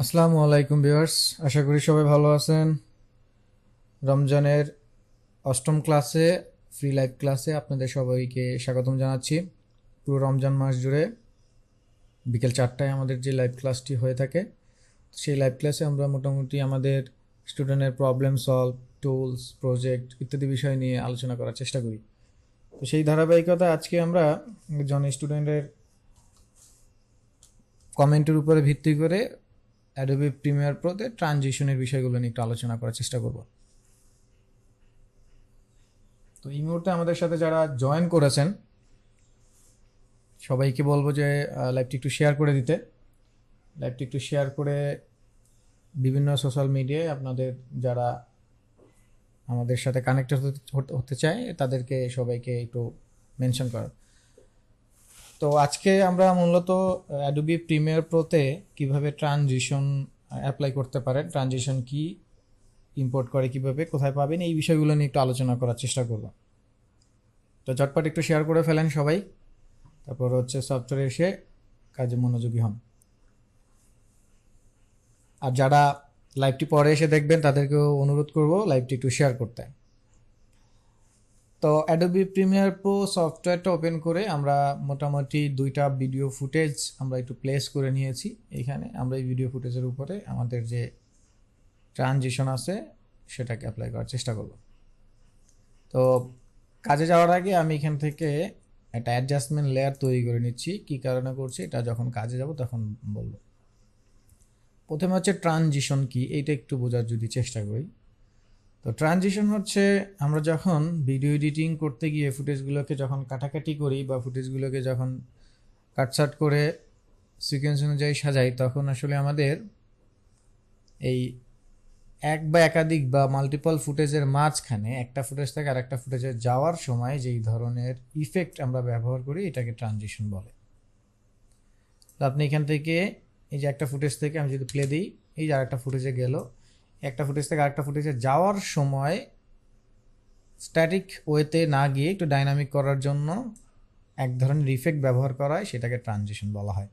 আসসালামু আলাইকুম ভিউয়ার্স, আশা করি সবাই ভালো আছেন। রমজানের অষ্টম ক্লাসে ফ্রি লাইভ ক্লাসে আপনাদের সবাইকে স্বাগতম জানাচ্ছি। পুরো রমজান মাস জুড়ে বিকেল 4টায় আমাদের যে লাইভ ক্লাসটি হয়ে থাকে, সেই লাইভ ক্লাসে আমরা মোটামুটি আমাদের স্টুডেন্টের প্রবলেম সলভ, টুলস, প্রজেক্ট ইত্যাদি বিষয় নিয়ে আলোচনা করার চেষ্টা করি। তো সেই ধারাবাহিকতা আজকে আমরা একজন স্টুডেন্টের কমেন্টের উপরে ভিত্তি করে অ্যাডোবি প্রিমিয়ার প্রোতে ট্রানজিশনের বিষয়গুলো নিয়ে একটু আলোচনা করার চেষ্টা করব। তো এই মুহূর্তে আমাদের সাথে যারা জয়েন করেছেন সবাইকে বলবো যে লাইভটি একটু শেয়ার করে দিতে। লাইভটি একটু শেয়ার করে বিভিন্ন সোশ্যাল মিডিয়ায় আপনাদের যারা আমাদের সাথে কানেক্টেড হতে চায় তাদেরকে সবাইকে একটু মেনশন করার। তো আজকে আমরা মূলত অ্যাডোবি প্রিমিয়ার প্রোতে কিভাবে ট্রানজিশন অ্যাপ্লাই করতে পারেন, ট্রানজিশন কি, ইম্পোর্ট করে কিভাবে, কোথায় পাবেন, এই বিষয়গুলো নিয়ে একটু আলোচনা করার চেষ্টা করব। তো ঝটপট একটু শেয়ার করে ফেলেন সবাই, তারপর হচ্ছে সফটওয়্যারে এসে কাজে মনোযোগী হন। আর যারা লাইভটি পরে এসে দেখবেন তাদেরকেও অনুরোধ করব লাইভটি একটু শেয়ার করতে। তো অ্যাডোবি প্রিমিয়ার প্রো সফটওয়্যারটা ওপেন করে আমরা মোটামুটি 2টা ভিডিও ফুটেজ আমরা একটু প্লেস করে নিয়েছি। এখানে আমরা এই ভিডিও ফুটেজের উপরে আমাদের যে ট্রানজিশন আছে সেটাকে অ্যাপ্লাই করার চেষ্টা করব। তো কাজে যাওয়ার আগে আমি এখান থেকে একটা অ্যাডজাস্টমেন্ট লেয়ার তৈরি করে নিচ্ছি। কী কারণে করছি এটা যখন কাজে যাব তখন বলবো। প্রথমে হচ্ছে ট্রানজিশন কি, এইটা একটু বোঝার যদি চেষ্টা করি। তো ট্রানজিশন হচ্ছে আমরা যখন ভিডিও এডিটিং করতে গিয়ে ফুটেজগুলোকে যখন কাটাকাটি করি বা ফুটেজগুলোকে যখন কাটছাট করে সিকোয়েন্স অনুযায়ী সাজাই, তখন আসলে আমাদের এই এক বা একাধিক বা মাল্টিপল ফুটেজের মাঝখানে একটা ফুটেজ থেকে আর একটা ফুটেজে যাওয়ার সময় যেই ধরনের ইফেক্ট আমরা ব্যবহার করি এটাকে ট্রানজিশন বলে। তো আপনি এখান থেকে এই যে একটা ফুটেজ থেকে আমি যদি প্লে দিই, এই যে আরেকটা ফুটেজে গেল, একটা ফুটেজ থেকে আরেকটা ফুটেজে যাওয়ার সময় স্ট্যাটিক ওয়েতে না গিয়ে একটু ডাইনামিক করার জন্য এক ধরনের ইফেক্ট ব্যবহার করা হয়, সেটাকে ট্রানজিশন বলা হয়।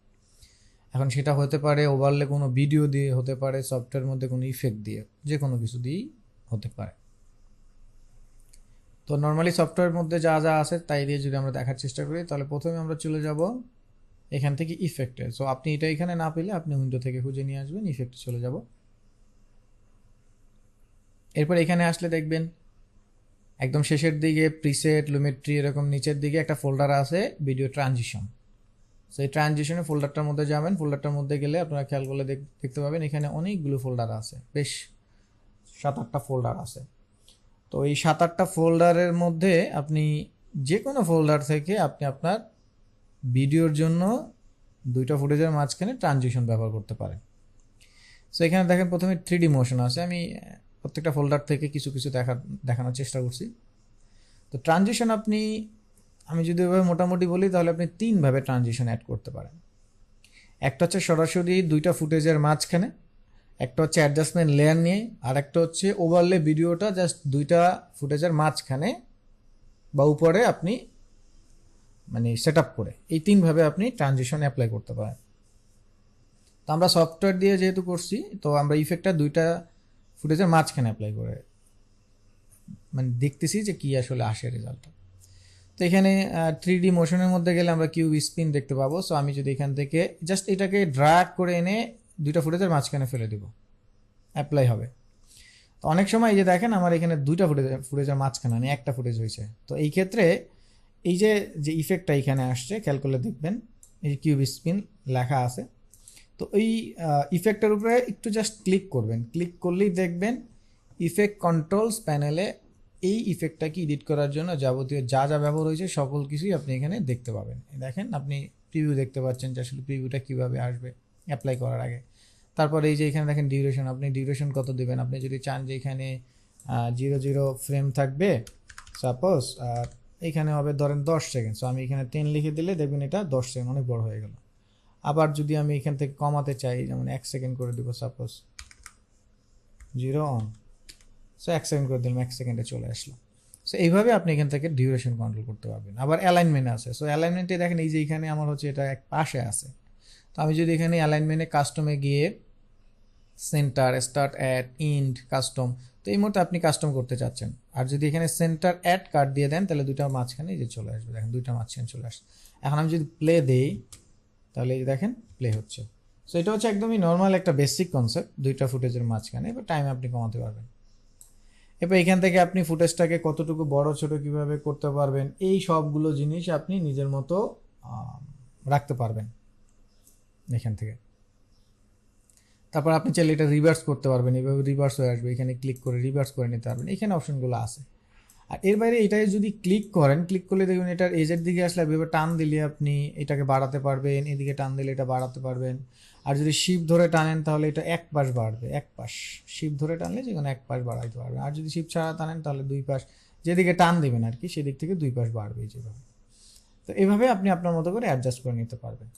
এখন সেটা হতে পারে ওভারলে কোনো ভিডিও দিয়ে, হতে পারে সফটওয়্যারের মধ্যে কোনো ইফেক্ট দিয়ে, যে কোনো কিছু দিয়েই হতে পারে। তো নর্মালি সফটওয়্যারের মধ্যে যা যা আছে তাই দিয়ে যদি আমরা দেখার চেষ্টা করি, তাহলে প্রথমে আমরা চলে যাব এখান থেকে ইফেক্টে। সো আপনি এটা এখানে না পেলে আপনি উইন্ডো থেকে খুঁজে নিয়ে আসবেন, ইফেক্টে চলে যাব। এরপর এখানে আসলে দেখবেন একদম শেষের দিকে প্রিসেট, লুমেট্রি, এরকম নিচের দিকে একটা ফোল্ডার আছে ভিডিও ট্রানজিশন। সেই ট্রানজিশনে ফোল্ডারটার মধ্যে যাবেন। ফোল্ডারটার মধ্যে গেলে আপনারা খেয়াল করলে দেখতে পাবেন এখানে অনেকগুলো ফোল্ডার আছে, বেশ 7-8টা ফোল্ডার আছে। তো এই 7-8টা ফোল্ডারের মধ্যে আপনি যে কোনো ফোল্ডার থেকে আপনি আপনার ভিডিওর জন্য 2টা ফুটেজের মাঝখানে ট্রানজিশন ব্যবহার করতে পারেন। সো এখানে দেখেন প্রথমে 3D মোশন আছে। আমি প্রত্যেকটা ফোল্ডার থেকে কিছু কিছু দেখানোর চেষ্টা করছি। তো ট্রানজিশন আমি যদি এভাবে মোটামুটি বলি তাহলে আপনি 3ভাবে ট্রানজিশন অ্যাড করতে পারেন। একটা হচ্ছে সরাসরি 2টা ফুটেজের মাঝখানে, একটা হচ্ছে অ্যাডজাস্টমেন্ট লেয়ার নিয়ে, আর একটা হচ্ছে ওভারলে ভিডিওটা জাস্ট 2টা ফুটেজের মাঝখানে বা উপরে আপনি সেট আপ করে, এই 3ভাবে আপনি ট্রানজিশন অ্যাপ্লাই করতে পারেন। তো আমরা সফটওয়্যার দিয়ে যেহেতু করছি, তো আমরা ইফেক্টটা 2টা ফুটেজের মাঝখানে অ্যাপ্লাই করে দেখতেছি যে কি আসলে আসে রেজাল্টটা। তো এখানে 3D মোশনের মধ্যে গেলে আমরা কিউব স্পিন দেখতে পাবো। সো আমি যদি এখান থেকে জাস্ট এটাকে ড্র্যাগ করে এনে 2টা ফুটেজের মাঝখানে ফেলে দেব, অ্যাপ্লাই হবে। তো অনেক সময় এই যে দেখেন আমার এখানে 2টা ফুটেজের মাঝখানে নেই, একটা ফুটেজ হয়েছে। তো এই ক্ষেত্রে এই যে ইফেক্টটা এখানে আসছে, খেয়াল করলে দেখবেন এই যে কিউব স্পিন লেখা আছে। তো এই ইফেক্টের উপরে একটু জাস্ট ক্লিক করবেন, ক্লিক করলেই দেখবেন ইফেক্ট কন্ট্রোলস প্যানেলে এই ইফেক্টটাকে এডিট করার জন্য যাবতীয় যা যা ব্যবহার হয়েছে সকল কিছুই আপনি এখানে দেখতে পাবেন। দেখেন আপনি প্রিভিউ দেখতে পাচ্ছেন যে আসলে প্রিভিউটা কীভাবে আসবে অ্যাপ্লাই করার আগে। তারপর এই যে এখানে দেখেন ডিউরেশন, আপনি ডিউরেশন কত দেবেন। আপনি যদি চান যে এখানে 0 ফ্রেম থাকবে সাপোজ, আর এখানে হবে ধরেন 10 সেকেন্ড, সো আমি এখানে 10 লিখে দিলে দেখবেন এটা 10 সেকেন্ড, অনেক বড় হয়ে গেল। আবার যদি আমি এখান থেকে কমাতে চাই, যেমন 1 সেকেন্ড করে দেবো সাপোজ, 0 অন, সো 1 সেকেন্ড করে দিলাম, 1 সেকেন্ডে চলে আসলো। সো এইভাবে আপনি এখান থেকে ডিউরেশন কন্ট্রোল করতে পারবেন। আবার অ্যালাইনমেন্ট আছে। সো অ্যালাইনমেন্টে দেখেন এই যে এখানে আমার হচ্ছে এটা এক পাশে আছে। তো আমি যদি এখানে অ্যালাইনমেন্টে কাস্টমে গিয়ে center, start add, end, custom. তো এই মুহূর্তে আপনি কাস্টম করতে চাচ্ছেন, আর যদি এখানে সেন্টার অ্যাড কার্ড দিয়ে দেন তাহলে দুইটার মাঝখানে এই যে চলে আসবে, দেখেন দুইটার মাঝখানে চলে আসছে। এখন আমি যদি প্লে দেই তাহলে এই যে দেখেন প্লে হচ্ছে। সো এটা হচ্ছে একদমই নর্মাল একটা বেসিক কনসেপ্ট, দুইটা ফুটেজের মাঝখানে। এবার টাইম আপনি কমাতে পারবেন। এবার এখান থেকে আপনি ফুটেজটাকে কতটুকু বড় ছোট কিভাবে করতে পারবেন, এই সবগুলো জিনিস আপনি নিজের মতো রাখতে পারবেন এখান থেকে। তারপর আপনি চাইলে এটা রিভার্স করতে পারবেন, এভাবে রিভার্স হয়ে আসবে, এখানে ক্লিক করে রিভার্স করে নিতে পারবেন, এখানে অপশনগুলো আছে। আর এর বাইরে এটাই যদি ক্লিক করেন, ক্লিক করলে দেখবেন এটার এজের দিকে আসলে এভাবে টান দিলে আপনি এটাকে বাড়াতে পারবেন, এদিকে টান দিলে এটা বাড়াতে পারবেন। আর যদি শিপ ধরে টানেন তাহলে এটা এক পাশ বাড়বে, এক পাশ শিপ ধরে টানলে যে কোনো এক পাশ বাড়াইতে পারবেন। আর যদি শিপ ছাড়া টানেন তাহলে দুই পাশ, যেদিকে টান দেবেন আর কি সেদিক থেকে দুই পাশ বাড়বে যেভাবে। তো এভাবে আপনি আপনার মতো করে অ্যাডজাস্ট করে নিতে পারবেন।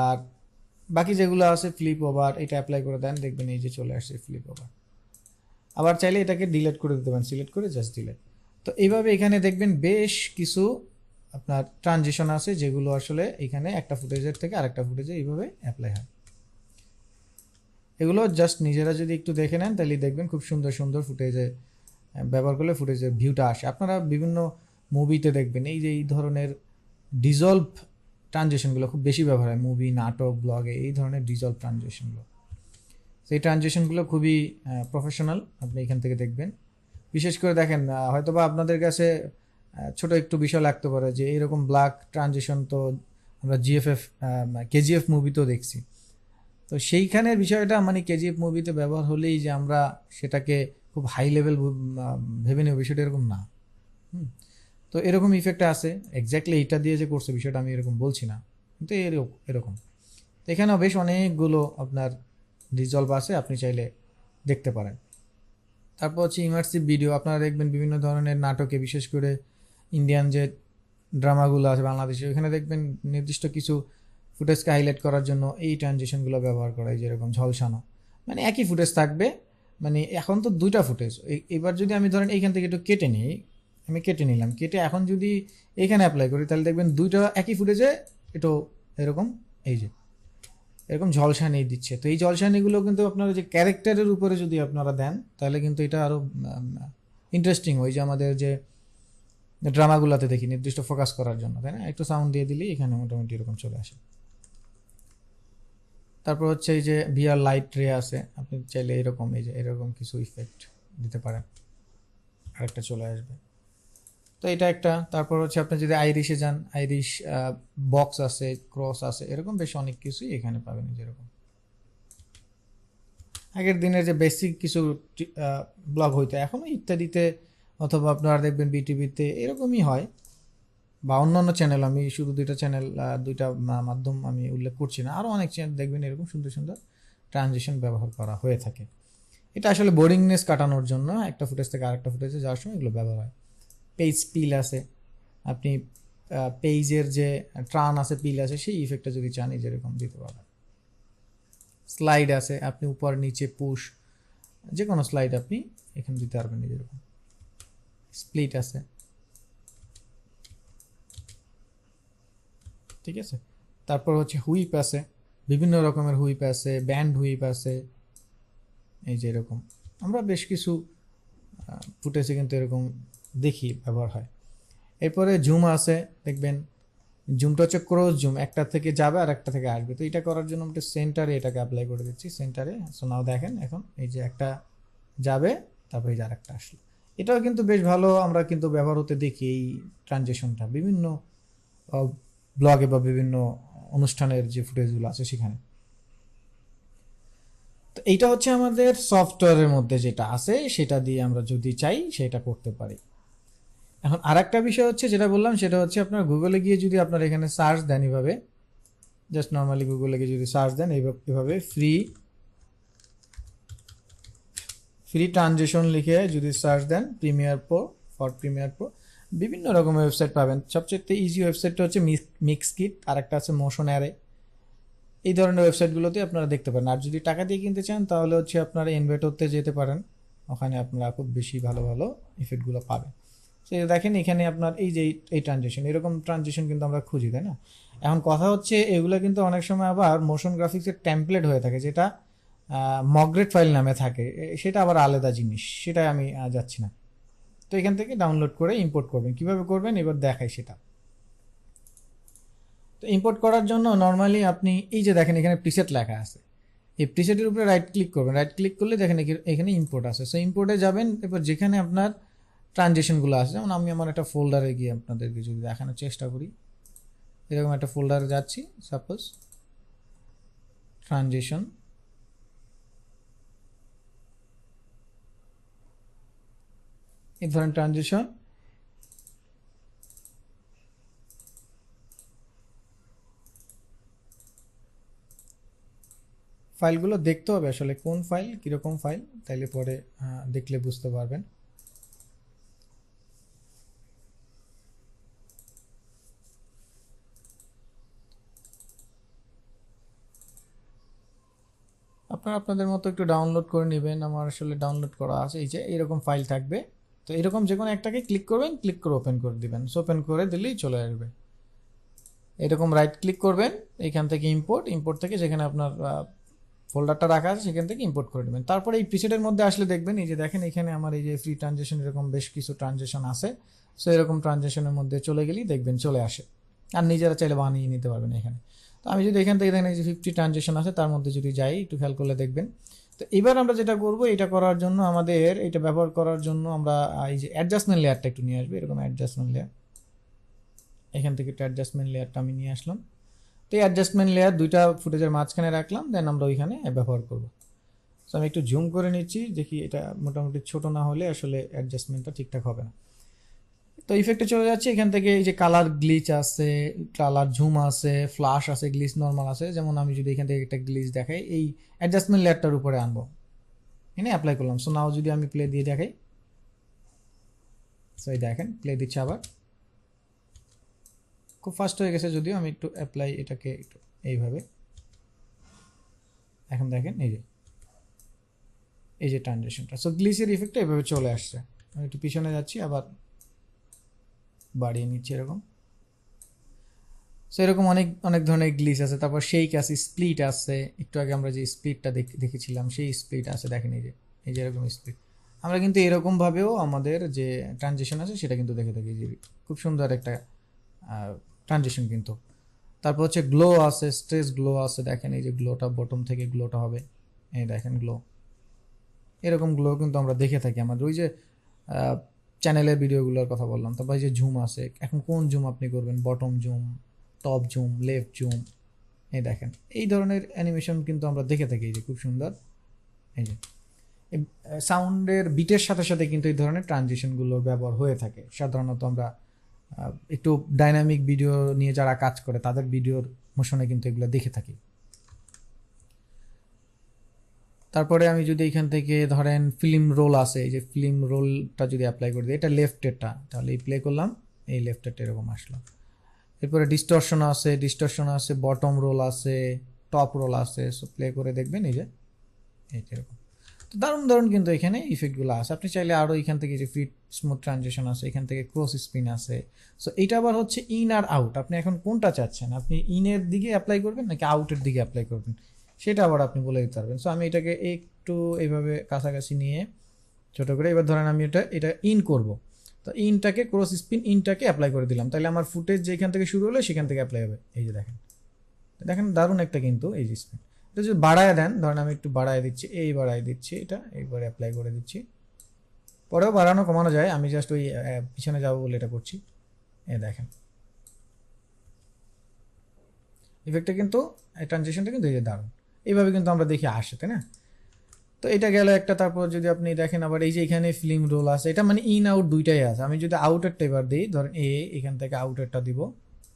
আর বাকি যেগুলো আছে ফ্লিপ ওভার, এটা অ্যাপ্লাই করে দেন, দেখবেন এই যে চলে আসছে ফ্লিপ ওভার। আবার চাইলে এটাকে ডিলিট করে দিতে পারেন, সিলেক্ট করে জাস্ট ডিলিট। তো এইভাবে এখানে দেখবেন বেশ কিছু আপনার ট্রানজিশন আছে যেগুলো আসলে এখানে একটা ফুটেজের থেকে আরেকটা ফুটেজে এইভাবে অ্যাপ্লাই হয়। এগুলো জাস্ট নিজেরা যদি একটু দেখে নেন তাহলে দেখবেন খুব সুন্দর সুন্দর ফুটেজে ব্যবহার করলে ফুটেজের ভিউটা আসে। আপনারা বিভিন্ন মুভিতে দেখবেন এই যে এই ধরনের ডিজলভ ট্রানজিশনগুলো খুব বেশি ব্যবহার হয়, মুভি, নাটক, ব্লগে এই ধরনের ডিজলভ ট্রানজিশনগুলো। সেই ট্রানজিশনগুলো খুবই প্রফেশনাল, আপনি এখান থেকে দেখবেন। বিশেষ করে দেখেন হয়তোবা আপনাদের কাছে ছোট একটু বিষয় লাগতে পারে যে এইরকম ব্ল্যাক ট্রানজিশন তো আমরা কেজিএফ মুভিতেও দেখছি। তো সেইখানের বিষয়টা মানে কেজিএফ মুভিতে ব্যবহার হলেই যে আমরা সেটাকে খুব হাই লেভেল ভেবে নেব, বিষয়টা এরকম না। তো এরকম ইফেক্ট আছে, এক্স্যাক্টলি এটা দিয়ে যে করছে বিষয়টা আমি এরকম বলছি না, কিন্তু এরকম। তো এখানেও বেশ অনেকগুলো আপনার রিজলভ আছে, আপনি চাইলে দেখতে পারেন। তারপর হচ্ছে ইমার্সিভ ভিডিও, আপনারা দেখবেন বিভিন্ন ধরনের নাটকে, বিশেষ করে ইন্ডিয়ান যে ড্রামাগুলো আছে বাংলাদেশে, ওখানে দেখবেন নির্দিষ্ট কিছু ফুটেজকে হাইলাইট করার জন্য এই ট্রানজিশনগুলো ব্যবহার করা হয়, যেরকম ঝলসানো, মানে একই ফুটেজ থাকবে, মানে এখন তো দুইটা ফুটেজ, এবার যদি আমি ধরেন এইখান থেকে একটু কেটে নিই, আমি কেটে নিলাম, কেটে এখন যদি এখানে অ্যাপ্লাই করি তাহলে দেখবেন দুইটা একই ফুটেজে একটু এরকম এই যে এরকম ঝলসানি দিচ্ছে। তো এই ঝলসানিগুলো কিন্তু আপনারা যে ক্যারেক্টারের উপরে যদি আপনারা দেন তাহলে কিন্তু এটা আরও ইন্টারেস্টিং হয়, যে আমাদের যে ড্রামাগুলোতে দেখি নির্দিষ্ট ফোকাস করার জন্য, তাই না, একটু সাউন্ড দিয়ে দিলেই এখানে মোটামুটি এরকম চলে আসে। তারপর হচ্ছে এই যে ভিআর লাইট রে আছে, আপনি চাইলে এরকম এই যে এরকম কিছু ইফেক্ট দিতে পারেন, আরেকটা চলে আসবে। তো এটা একটা। তারপর হচ্ছে আপনি যদি আইরিশে যান, আইরিশ বক্স আছে, ক্রস আছে, এরকম বেশ অনেক কিছুই এখানে পাবেন। যেরকম আগের দিনের যে বেসিক কিছু ব্লগ হইতো এখনও ইত্যাদিতে, অথবা আপনারা দেখবেন বিটিভিতে এরকমই হয়, বা অন্যান্য চ্যানেল, আমি শুধু দুইটা মাধ্যম আমি উল্লেখ করছি না, আরও অনেক চ্যানেল দেখবেন এরকম সুন্দর সুন্দর ট্রানজিশন ব্যবহার করা হয়ে থাকে। এটা আসলে বোরিংনেস কাটানোর জন্য একটা ফুটেজ থেকে আরেকটা ফুটেজে যাওয়ার সময় এগুলো ব্যবহার হয়। পেজ পিল আছে, আপনি পেজের যে ট্রান আছে, পিল আছে, সেই ইফেক্টটা যদি চান যেরকম দিতে পারবেন। স্লাইড আছে, আপনি উপর নিচে পুশ যে কোনো স্লাইড আপনি এখানে দিতে পারবেন যেরকম। স্প্লিট আছে, ঠিক আছে। তারপর হচ্ছে হুইপ আছে, বিভিন্ন রকমের হুইপ আছে, ব্যান্ড হুইপ আছে, এই যে এরকম আমরা বেশ কিছু ফুটেজে কিন্তু এরকম দেখি ব্যবহার হয়। এরপরে জুম আছে, দেখবেন জুমটা হচ্ছে ক্রস জুম, একটা থেকে যাবে আর একটা থেকে আসবে। তো এটা করার জন্য আমরা সেন্টারে এটাকে অ্যাপ্লাই করে দিচ্ছি, সেন্টারে। সো নাও দেখেন এখন এই যে একটা যাবে, তারপরে এই যে আরেকটা আসলো। এটাও কিন্তু বেশ ভালো, আমরা কিন্তু ব্যবহার হতে দেখি এই ট্রানজিশনটা বিভিন্ন ব্লগে বা বিভিন্ন অনুষ্ঠানের যে ফুটেজগুলো আছে সেখানে। তো এইটা হচ্ছে আমাদের সফটওয়্যারের মধ্যে যেটা আছে, সেটা দিয়ে আমরা যদি চাই সেটা করতে পারি। এখন আরেকটা বিষয় হচ্ছে যেটা বললাম, সেটা হচ্ছে আপনার গুগলে গিয়ে যদি আপনার এখানে সার্চ দেন, এইভাবে জাস্ট নর্মালি গুগলে গিয়ে যদি সার্চ দেন এইভাবে ফ্রি ট্রানজিশন লিখে যদি সার্চ দেন প্রিমিয়ার প্রো, বিভিন্ন রকমের ওয়েবসাইট পাবেন। সবচেয়ে ইজি ওয়েবসাইটটা হচ্ছে মিক্সকিট, আরেকটা আছে মোশন অ্যারে। এই ধরনের ওয়েবসাইটগুলোতে আপনারা দেখতে পারেন। আর যদি টাকা দিয়ে কিনতে চান তাহলে হচ্ছে আপনারা ইনভেটরতে যেতে পারেন, ওখানে আপনারা খুব বেশি ভালো ভালো ইফেক্টগুলো পাবেন। সে দেখেন এখানে আপনার এই যে এই ট্রানজিশন, এরকম ট্রানজিশন কিন্তু আমরা খুঁজি, তাই না। এখন কথা হচ্ছে এগুলো কিন্তু অনেক সময় আবার মোশন গ্রাফিক্সের টেমপ্লেট হয়ে থাকে, যেটা মগ্রেট ফাইল নামে থাকে, সেটা আবার আলাদা জিনিস, সেটাই আমি যাচ্ছি না। তো এখান থেকে ডাউনলোড করে ইম্পোর্ট করবেন। কিভাবে করবেন এবার দেখাই সেটা। তো ইম্পোর্ট করার জন্য নর্মালি আপনি এই যে দেখেন এখানে প্রিসেট লেখা আছে, এই প্রিসেটের উপরে রাইট ক্লিক করবেন। রাইট ক্লিক করলে দেখেন এখানে ইম্পোর্ট আছে। সো ইম্পোর্টে যাবেন, এরপর যেখানে আপনার ট্রানজেকশনগুলো আছে, যেমন আমি আমার একটা ফোল্ডারে গিয়ে আপনাদেরকে যদি দেখানোর চেষ্টা করি, এরকম একটা ফোল্ডারে যাচ্ছি, সাপোজ ট্রানজেকশন, এই ধরনের ট্রানজেকশন। ফাইলগুলো দেখতে হবে আসলে কোন ফাইল, কীরকম ফাইল, তাইলে পরে দেখলে বুঝতে পারবেন। আপনারা আপনাদের মতো একটু ডাউনলোড করে নেবেন। আমার আসলে ডাউনলোড করা আছে, এই যে এরকম ফাইল থাকবে। তো এরকম যে কোনো একটাকে ক্লিক করবেন, ক্লিক করে ওপেন করে দিবেন। ওপেন করে দিলেই চলে আসবে। এরকম রাইট ক্লিক করবেন, এখান থেকে ইম্পোর্ট থেকে যেখানে আপনার ফোল্ডারটা রাখা আছে সেখান থেকে ইম্পোর্ট করে নেবেন। তারপরে এই প্রিসেটের মধ্যে আসলে দেখবেন এই যে দেখেন এখানে আমার এই যে ফ্রি ট্রানজেকশন এরকম বেশ কিছু ট্রানজেকশন আছে। সো এরকম ট্রানজেকশনের মধ্যে চলে গেলেই দেখবেন চলে আসে, আর নিজেরা চাইলে বানিয়ে নিতে পারবেন এখানে। তো আমি যদি এখান থেকে দেখেন এই যে 50 ট্রানজেকশন আছে, তার মধ্যে যদি যাই একটু খেয়াল করলে দেখবেন। তো এবার আমরা যেটা করবো, এটা করার জন্য আমাদের এটা ব্যবহার করার জন্য আমরা এই যে অ্যাডজাস্টমেন্ট লেয়ারটা একটু নিয়ে আসবো। এরকম অ্যাডজাস্টমেন্ট লেয়ার, এখান থেকে একটা অ্যাডজাস্টমেন্ট লেয়ারটা আমি নিয়ে আসলাম। তো এই অ্যাডজাস্টমেন্ট লেয়ার দুইটা ফুটেজের মাঝখানে রাখলাম, দেন আমরা ওইখানে ব্যবহার করব। সো আমি একটু জুম করে নিচ্ছি, দেখি এটা মোটামুটি ছোট না হলে আসলে অ্যাডজাস্টমেন্টটা ঠিকঠাক হবে না। তো ইফেক্টে চলে যাচ্ছে, এখান থেকে এই যে কালার গ্লিচ আছে, কালার জুম আছে, ফ্লাশ আছে, গ্লিচ নর্মাল আছে। যেমন আমি যদি এখান থেকে একটা গ্লিচ দেখাই, এই অ্যাডজাস্টমেন্ট লেয়ারটার উপরে আনবো, এনে অ্যাপ্লাই করলাম। সো নাও যদি আমি প্লে দিয়ে দেখাই, সো এই দেখেন প্লে দিচ্ছে আবার, খুব ফাস্ট হয়ে গেছে। যদিও আমি একটু অ্যাপ্লাই এটাকে একটু এইভাবে, এখন দেখেন এই যে ট্রানজেকশনটা। সো গ্লিচের ইফেক্টটা এভাবে চলে আসছে। আমি একটু পিছনে যাচ্ছি, আবার বাড়িয়ে নিচ্ছি এরকম। সো এরকম অনেক অনেক ধরনের গ্লিচ আছে। তারপর শেক আছে, স্প্লিট আছে, একটু আগে আমরা যে স্প্লিটটা দেখেছিলাম সেই স্প্লিট আছে, দেখেন এই যে এরকম স্প্লিট। আমরা কিন্তু এরকমভাবেও আমাদের যে ট্রানজেকশন আছে সেটা কিন্তু দেখে থাকি, যে খুব সুন্দর একটা ট্রানজেকশন কিন্তু। তারপর হচ্ছে গ্লো আছে, স্ট্রেস গ্লো আছে, দেখেন এই যে গ্লোটা বটম থেকে গ্লোটা হবে, এই দেখেন গ্লো। এরকম গ্লো কিন্তু আমরা দেখে থাকি আমাদের ওই যে চ্যানেলের ভিডিওগুলোর কথা বললাম। তারপর এই যে জুম আছে, এখন কোন জুম আপনি করবেন, bottom zoom, top zoom, left zoom, এই দেখেন এই ধরনের অ্যানিমেশন কিন্তু আমরা দেখে থাকি। এই যে খুব সুন্দর, এই যে সাউন্ডের বিটের সাথে সাথে কিন্তু এই ধরনের ট্রানজিশনগুলোর ব্যবহার হয়ে থাকে। সাধারণত আমরা একটু ডাইনামিক ভিডিও নিয়ে যারা কাজ করে তাদের ভিডিওর মোশনে কিন্তু এগুলো দেখে থাকি। তারপরে আমি যদি এখান থেকে ধরেন ফিল্ম রোল আছে, এই যে ফিল্ম রোলটা যদি অ্যাপ্লাই করে দিই, এটা লেফটেরটা, তাহলে এই প্লে করলাম, এই লেফটেরটা এরকম আসলো। এরপরে ডিস্টরশন আছে, বটম রোল আছে, টপ রোল আছে। সো প্লে করে দেখবেন এই যে এরকম। তো দারুণ দারুণ কিন্তু এখানে ইফেক্টগুলো আছে। আপনি চাইলে আরও এখান থেকে যে ফিট স্মুথ ট্রানজেকশন আছে, এখান থেকে ক্রস স্পিন আছে। সো এটা আবার হচ্ছে ইন আর আউট, আপনি এখন কোনটা চাচ্ছেন, আপনি ইনের দিকে অ্যাপ্লাই করবেন নাকি আউটের দিকে অ্যাপ্লাই করবেন, সেটা আবার আপনি বলে দিতে পারবেন। সো আমি এটাকে একটু এইভাবে কাছাকাছি নিয়ে ছোট করে, এবার ধরেন আমি এটা ইন করব। তো ইনটাকে ক্রস স্পিন ইনটাকে অ্যাপ্লাই করে দিলাম, তাহলে আমার ফুটেজ যেখান থেকে শুরু হলো সেখান থেকে অ্যাপ্লাই হবে। এই যে দেখেন দেখেন দারুণ একটা কিন্তু এই যে স্পিন। এটা যদি বাড়ায় দেন, ধরেন আমি একটু বাড়ায় দিচ্ছি, বাড়ায় দিচ্ছি, এটা এইবারে অ্যাপ্লাই করে দিচ্ছি। পরেও বাড়ানো কমানো যায়, আমি জাস্ট ওই পিছনে যাবো বলে এটা করছি। এই দেখেন ইফেক্টটা কিন্তু, ট্রানজিশনটা কিন্তু এই যে দারুণ, এইভাবে কিন্তু আমরা দেখি আসে, তাই না? তো এটা গেল একটা। তারপর যদি আপনি দেখেন আবার এই যে এখানে ফিল্ম রোল আছে, এটা মানে ইন আউট দুইটাই আছে। আমি যদি আউটারটা এবার দিই, ধরেন এখান থেকে আউটারটা দিব,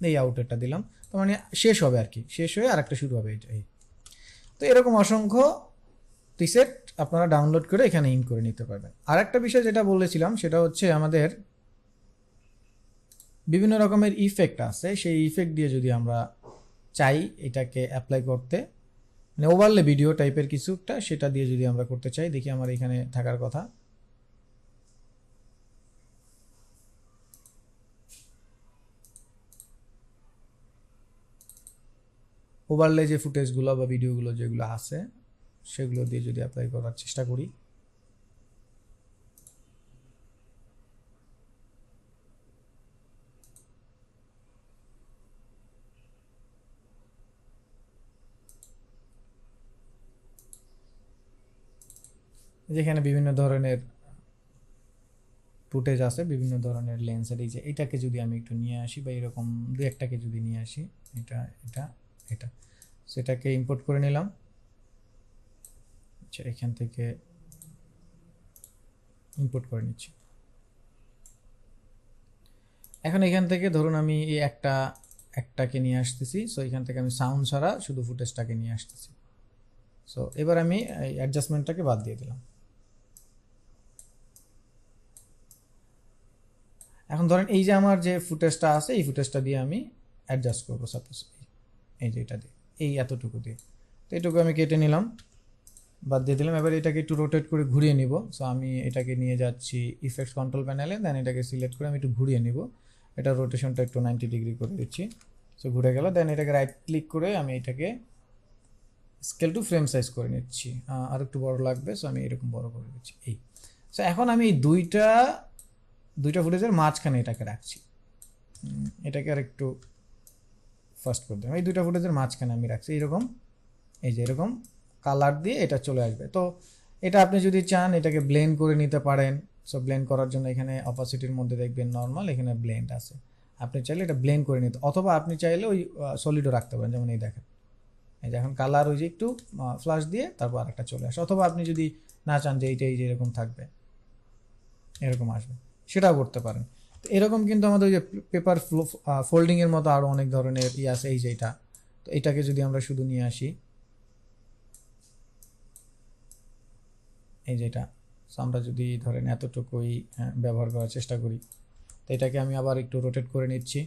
এই আউটারটা দিলাম, তো মানে শেষ হবে আর কি, শেষ হয়ে আর একটা শুরু হবে এটা। তো এরকম অসংখ্য প্রিসেট আপনারা ডাউনলোড করে এখানে ইন করে নিতে পারবেন। আর একটা বিষয় যেটা বলেছিলাম সেটা হচ্ছে আমাদের বিভিন্ন রকমের ইফেক্ট আছে, সেই ইফেক্ট দিয়ে যদি আমরা চাই এটাকে অ্যাপ্লাই করতে, মানে ওভারলে ভিডিও টাইপের কিছুটা, সেটা দিয়ে যদি আমরা করতে চাই, দেখি আমার এখানে থাকার কথা। ওভারলে যে ফুটেজগুলো বা ভিডিওগুলো যেগুলো আছে সেগুলো দিয়ে যদি অ্যাপ্লাই করার চেষ্টা করি। যেখানে বিভিন্ন ধরনের ফুটেজ আছে, বিভিন্ন ধরনের লেন্সের, এই যে এটাকে যদি আমি একটু নিয়ে আসি বা এরকম দু একটাকে যদি নিয়ে আসি, এটা এটা এটা, সেটাকে ইম্পোর্ট করে নিলাম। আচ্ছা, এখান থেকে ইম্পোর্ট করে নিচ্ছি। এখন এখান থেকে ধরুন আমি এই একটাকে নিয়ে আসতেছি। সো এখান থেকে আমি সাউন্ড ছাড়া শুধু ফুটেজটাকে নিয়ে আসতেছি। সো এবার আমি এই অ্যাডজাস্টমেন্টটাকে বাদ দিয়ে দিলাম। এখন ধরেন এই যে আমার যে ফুটেজটা আছে, এই ফুটেজটা দিয়ে আমি অ্যাডজাস্ট করবো। সাপোজ এই যে এটা দিয়ে, এই এতটুকু দিয়ে, তো এটুকু আমি কেটে নিলাম, বাদ দিয়ে দিলাম। এবার এটাকে একটু রোটেট করে ঘুরিয়ে নিব। সো আমি এটাকে নিয়ে যাচ্ছি ইফেক্টস কন্ট্রোল প্যানেলে, দেন এটাকে সিলেক্ট করে আমি একটু ঘুরিয়ে নিব। এটা রোটেশনটা একটু 90 ডিগ্রি করে দিচ্ছি। সো ঘুরে গেল। দেন এটাকে রাইট ক্লিক করে আমি এটাকে স্কেল টু ফ্রেম সাইজ করে নিচ্ছি। আর একটু বড় লাগবে, সো আমি এরকম বড় করে দিচ্ছি। এই সো এখন আমি এই দুইটা ফুটেজের মাঝখানে এটাকে রাখছি। এটাকে আর একটু ফাস্ট করে দিলাম। এই দুইটা ফুটেজের মাঝখানে আমি রাখছি এরকম, এই যে এরকম কালার দিয়ে এটা চলে আসবে। তো এটা আপনি যদি চান এটাকে ব্লেন্ড করে নিতে পারেন। সো ব্লেন্ড করার জন্য এখানে অপাসিটির মধ্যে দেখবেন নর্মাল, এখানে ব্লেন্ড আছে। আপনি চাইলে এটা ব্লেন্ড করে নিতে, অথবা আপনি চাইলে ওই সলিডও রাখতে পারেন। যেমন এই দেখেন, এই যে এখন কালার ওই যে একটু ফ্লাশ দিয়ে তারপর আরেকটা চলে আসে। অথবা আপনি যদি না চান যে এইটা এই যে এরকম থাকবে, এরকম আসবে, সেটাও করতে পারেন। তো এরকম কিন্তু আমাদের ওই যে পেপার ফোল্ডিংয়ের মতো আরও অনেক ধরনের আছে। এই যে এটা, তো এটাকে যদি আমরা শুধু নিয়ে আসি, এই যেটা, সো আমরা যদি ধরেন এতটুকুই ব্যবহার করার চেষ্টা করি, তো এটাকে আমি আবার একটু রোটেট করে নিচ্ছি।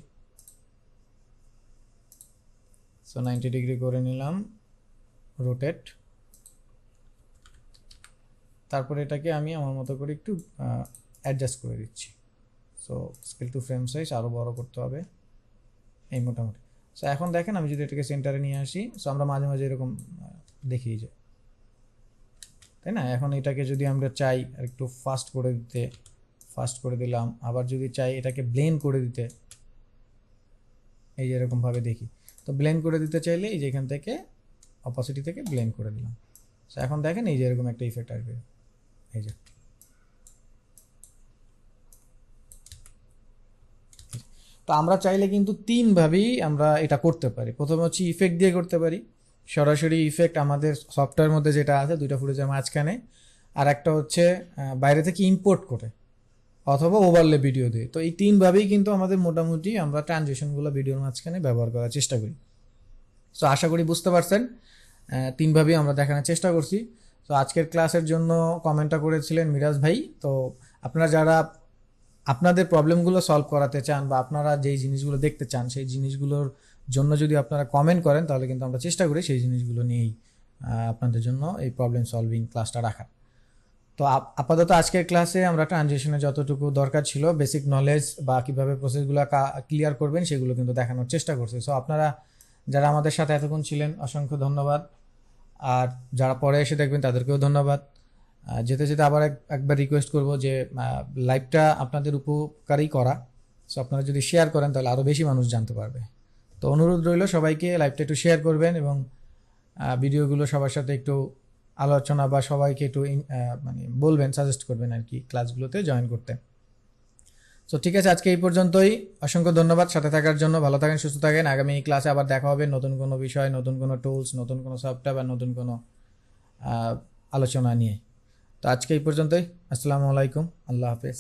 সো 90 ডিগ্রি করে নিলাম, রোটেট। তারপরে এটাকে আমি আমার মতো করে একটু অ্যাডজাস্ট করে দিচ্ছি। So scale two frame size আরও বড় করতে হবে, এই মোটামুটি। সো এখন দেখেন আমি যদি এটাকে সেন্টারে নিয়ে আসি, সো আমরা মাঝে মাঝে এরকম দেখি যে, তাই না? এখন এটাকে যদি আমরা চাই আর একটু ফাস্ট করে দিতে, ফাস্ট করে দিলাম। আবার যদি চাই এটাকে ব্লেন্ড করে দিতে, এই যে এরকমভাবে দেখি। তো ব্লেন্ড করে দিতে চাইলে এই যে এখান থেকে অপাসিটি থেকে ব্লেন্ড করে দিলাম। সো এখন দেখেন এই যে এরকম একটা ইফেক্ট আসবে, এই যে। তো আমরা চাইলে কিন্তু তিনভাবেই আমরা এটা করতে পারি। প্রথমে হচ্ছে ইফেক্ট দিয়ে করতে পারি, সরাসরি ইফেক্ট আমাদের সফটওয়্যার মধ্যে যেটা আছে দুইটা ফুটেজের মাঝখানে। আর একটা হচ্ছে বাইরে থেকে ইম্পোর্ট করে, অথবা ওভারলে ভিডিও দিয়ে। তো এই তিনভাবেই কিন্তু আমাদের মোটামুটি আমরা ট্রানজিশনগুলো ভিডিওর মাঝখানে ব্যবহার করার চেষ্টা করি। সো আশা করি বুঝতে পারছেন, তিনভাবেই আমরা দেখানোর চেষ্টা করছি। তো আজকের ক্লাসের জন্য কমেন্টটা করেছিলেন মিরাজ ভাই। তো আপনারা যারা আপনাদের প্রবলেমগুলো সলভ করাতে চান বা আপনারা যেই জিনিসগুলো দেখতে চান সেই জিনিসগুলোর জন্য যদি আপনারা কমেন্ট করেন, তাহলে কিন্তু আমরা চেষ্টা করি সেই জিনিসগুলো নিয়েই আপনাদের জন্য এই প্রবলেম সলভিং ক্লাসটা রাখার। তো আপাতত আজকের ক্লাসে আমরা ট্রানজিশনে যতটুকু দরকার ছিল বেসিক নলেজ বা কীভাবে প্রসেসগুলো ক্লিয়ার করবেন সেগুলো কিন্তু দেখানোর চেষ্টা করছি। সো আপনারা যারা আমাদের সাথে এতক্ষণ ছিলেন অসংখ্য ধন্যবাদ। আর যারা পরে এসে দেখবেন তাদেরকেও ধন্যবাদ। যেতে যেতে আবার একবার রিকোয়েস্ট করব যে লাইভটা আপনাদের উপকারী করা। সো আপনারা যদি শেয়ার করেন তাহলে আরও বেশি মানুষ জানতে পারবে। তো অনুরোধ রইল সবাইকে লাইভটা একটু শেয়ার করবেন এবং ভিডিওগুলো সবার সাথে একটু আলোচনা বা সবাইকে একটু মানে বলবেন, সাজেস্ট করবেন আর কি ক্লাসগুলোতে জয়েন করতে। সো ঠিক আছে, আজকে এই পর্যন্তই। অসংখ্য ধন্যবাদ সাথে থাকার জন্য। ভালো থাকেন, সুস্থ থাকেন। আগামী ক্লাসে আবার দেখা হবে নতুন কোনো বিষয়, নতুন কোনো টুলস, নতুন কোনো সফটওয়্যার বা নতুন কোনো আলোচনা নিয়ে। তো আজকে এই পর্যন্তই। আসসালামু আলাইকুম, আল্লাহ হাফেজ।